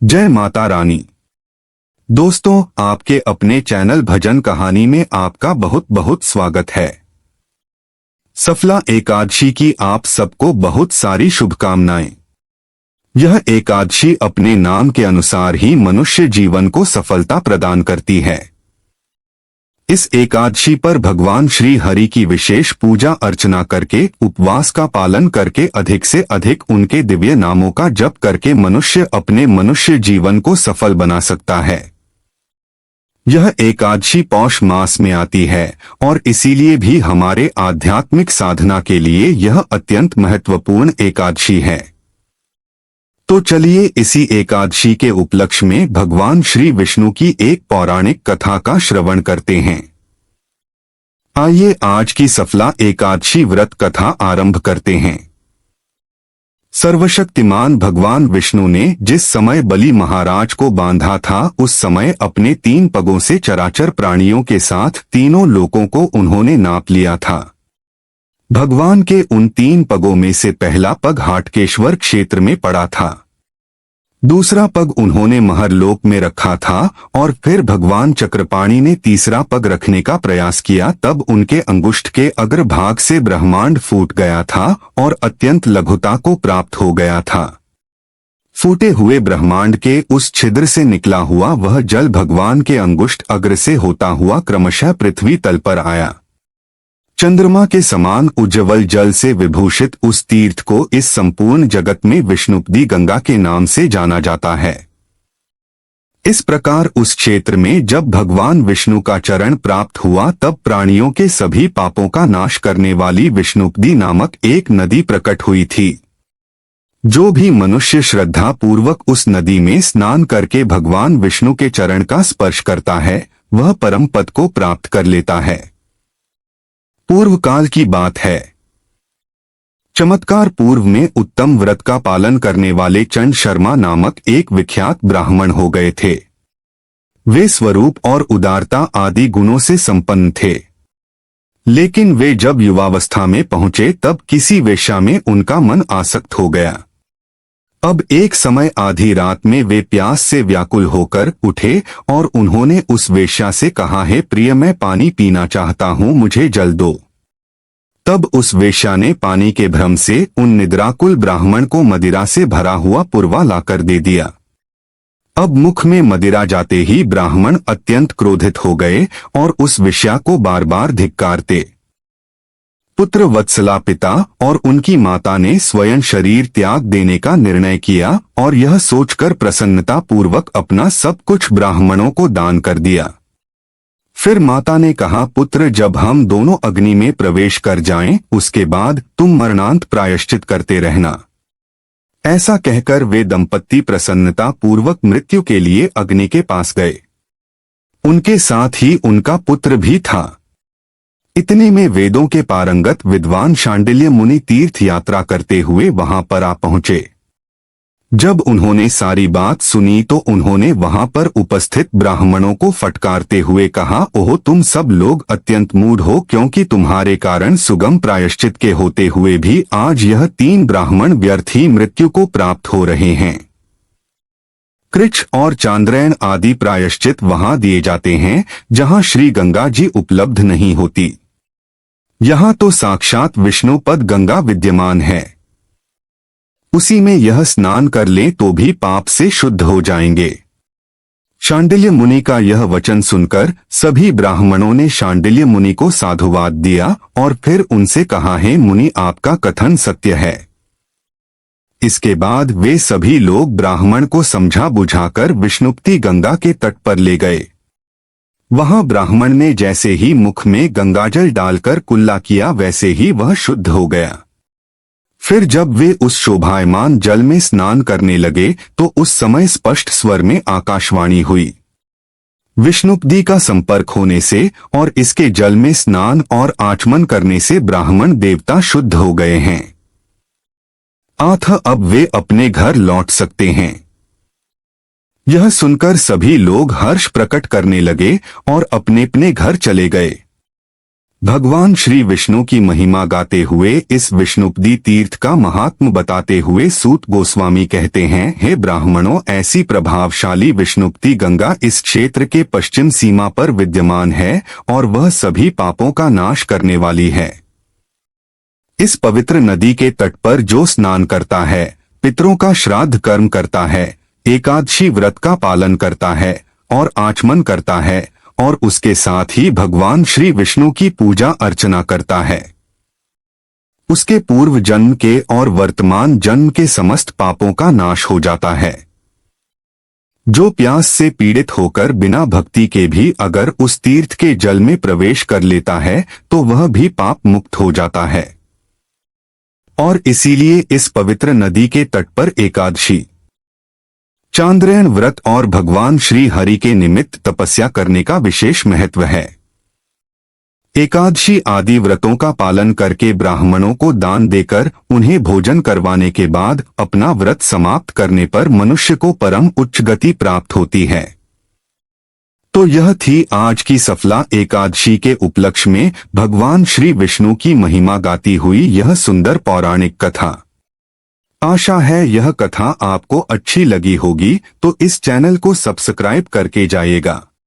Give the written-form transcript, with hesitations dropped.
जय माता रानी। दोस्तों, आपके अपने चैनल भजन कहानी में आपका बहुत बहुत स्वागत है। सफला एकादशी की आप सबको बहुत सारी शुभकामनाएं। यह एकादशी अपने नाम के अनुसार ही मनुष्य जीवन को सफलता प्रदान करती है। इस एकादशी पर भगवान श्री हरि की विशेष पूजा अर्चना करके, उपवास का पालन करके, अधिक से अधिक उनके दिव्य नामों का जप करके मनुष्य अपने मनुष्य जीवन को सफल बना सकता है। यह एकादशी पौष मास में आती है और इसीलिए भी हमारे आध्यात्मिक साधना के लिए यह अत्यंत महत्वपूर्ण एकादशी है। तो चलिए इसी एकादशी के उपलक्ष्य में भगवान श्री विष्णु की एक पौराणिक कथा का श्रवण करते हैं। आइए आज की सफला एकादशी व्रत कथा आरंभ करते हैं। सर्वशक्तिमान भगवान विष्णु ने जिस समय बलि महाराज को बांधा था, उस समय अपने 3 पगों से चराचर प्राणियों के साथ तीनों लोकों को उन्होंने नाप लिया था। भगवान के उन 3 पगों में से पहला पग हाटकेश्वर क्षेत्र में पड़ा था, दूसरा पग उन्होंने महरलोक में रखा था और फिर भगवान चक्रपाणि ने तीसरा पग रखने का प्रयास किया। तब उनके अंगुष्ठ के अग्रभाग से ब्रह्मांड फूट गया था और अत्यंत लघुता को प्राप्त हो गया था। फूटे हुए ब्रह्मांड के उस छिद्र से निकला हुआ वह जल भगवान के अंगुष्ठ अग्र से होता हुआ क्रमशः पृथ्वी तल पर आया। चंद्रमा के समान उज्ज्वल जल से विभूषित उस तीर्थ को इस संपूर्ण जगत में विष्णुपदी गंगा के नाम से जाना जाता है। इस प्रकार उस क्षेत्र में जब भगवान विष्णु का चरण प्राप्त हुआ, तब प्राणियों के सभी पापों का नाश करने वाली विष्णुपदी नामक एक नदी प्रकट हुई थी। जो भी मनुष्य श्रद्धा पूर्वक उस नदी में स्नान करके भगवान विष्णु के चरण का स्पर्श करता है, वह परम पद को प्राप्त कर लेता है। पूर्व काल की बात है। चमत्कार पूर्व में उत्तम व्रत का पालन करने वाले चंद शर्मा नामक एक विख्यात ब्राह्मण हो गए थे। वे स्वरूप और उदारता आदि गुणों से संपन्न थे, लेकिन वे जब युवावस्था में पहुंचे तब किसी वेश्या में उनका मन आसक्त हो गया। अब एक समय आधी रात में वे प्यास से व्याकुल होकर उठे और उन्होंने उस वेश्या से कहा, है प्रिय, मैं पानी पीना चाहता हूँ, मुझे जल दो। तब उस वेश्या ने पानी के भ्रम से उन निद्राकुल ब्राह्मण को मदिरा से भरा हुआ पुरवा लाकर दे दिया। अब मुख में मदिरा जाते ही ब्राह्मण अत्यंत क्रोधित हो गए और उस वेश्या को बार बार धिक्कारते। पुत्र वत्सला पिता और उनकी माता ने स्वयं शरीर त्याग देने का निर्णय किया और यह सोचकर प्रसन्नता पूर्वक अपना सब कुछ ब्राह्मणों को दान कर दिया। फिर माता ने कहा, पुत्र, जब हम दोनों अग्नि में प्रवेश कर जाएं, उसके बाद तुम मरणांत प्रायश्चित करते रहना। ऐसा कहकर वे दंपत्ति प्रसन्नता पूर्वक मृत्यु के लिए अग्नि के पास गए। उनके साथ ही उनका पुत्र भी था। इतने में वेदों के पारंगत विद्वान शांडिल्य मुनि तीर्थ यात्रा करते हुए वहां पर आ पहुंचे। जब उन्होंने सारी बात सुनी तो उन्होंने वहां पर उपस्थित ब्राह्मणों को फटकारते हुए कहा, ओह, तुम सब लोग अत्यंत मूढ़ हो, क्योंकि तुम्हारे कारण सुगम प्रायश्चित के होते हुए भी आज यह 3 ब्राह्मण व्यर्थ ही मृत्यु को प्राप्त हो रहे हैं। कृच्छ और चांद्रयन आदि प्रायश्चित वहां दिए जाते हैं जहां श्री गंगा जी उपलब्ध नहीं होती। यहाँ तो साक्षात विष्णु पद गंगा विद्यमान है, उसी में यह स्नान कर लें तो भी पाप से शुद्ध हो जाएंगे। शांडिल्य मुनि का यह वचन सुनकर सभी ब्राह्मणों ने शांडिल्य मुनि को साधुवाद दिया और फिर उनसे कहा, है मुनि, आपका कथन सत्य है। इसके बाद वे सभी लोग ब्राह्मण को समझा बुझाकर विष्णुपति गंगा के तट पर ले गए। वहां ब्राह्मण ने जैसे ही मुख में गंगाजल डालकर कुल्ला किया, वैसे ही वह शुद्ध हो गया। फिर जब वे उस शोभायमान जल में स्नान करने लगे तो उस समय स्पष्ट स्वर में आकाशवाणी हुई। विष्णुपदी का संपर्क होने से और इसके जल में स्नान और आचमन करने से ब्राह्मण देवता शुद्ध हो गए हैं। अतः अब वे अपने घर लौट सकते हैं। यह सुनकर सभी लोग हर्ष प्रकट करने लगे और अपने अपने घर चले गए। भगवान श्री विष्णु की महिमा गाते हुए इस विष्णुपदी तीर्थ का महात्म बताते हुए सूत गोस्वामी कहते हैं, हे ब्राह्मणों, ऐसी प्रभावशाली विष्णुपदी गंगा इस क्षेत्र के पश्चिम सीमा पर विद्यमान है और वह सभी पापों का नाश करने वाली है। इस पवित्र नदी के तट पर जो स्नान करता है, पितरों का श्राद्ध कर्म करता है, एकादशी व्रत का पालन करता है और आचमन करता है और उसके साथ ही भगवान श्री विष्णु की पूजा अर्चना करता है, उसके पूर्व जन्म के और वर्तमान जन्म के समस्त पापों का नाश हो जाता है। जो प्यास से पीड़ित होकर बिना भक्ति के भी अगर उस तीर्थ के जल में प्रवेश कर लेता है तो वह भी पाप मुक्त हो जाता है। और इसीलिए इस पवित्र नदी के तट पर एकादशी, चांद्रयन व्रत और भगवान श्री हरि के निमित्त तपस्या करने का विशेष महत्व है। एकादशी आदि व्रतों का पालन करके ब्राह्मणों को दान देकर उन्हें भोजन करवाने के बाद अपना व्रत समाप्त करने पर मनुष्य को परम उच्च गति प्राप्त होती है। तो यह थी आज की सफला एकादशी के उपलक्ष्य में भगवान श्री विष्णु की महिमा गाती हुई यह सुंदर पौराणिक कथा। आशा है यह कथा आपको अच्छी लगी होगी, तो इस चैनल को सब्सक्राइब करके जाइएगा।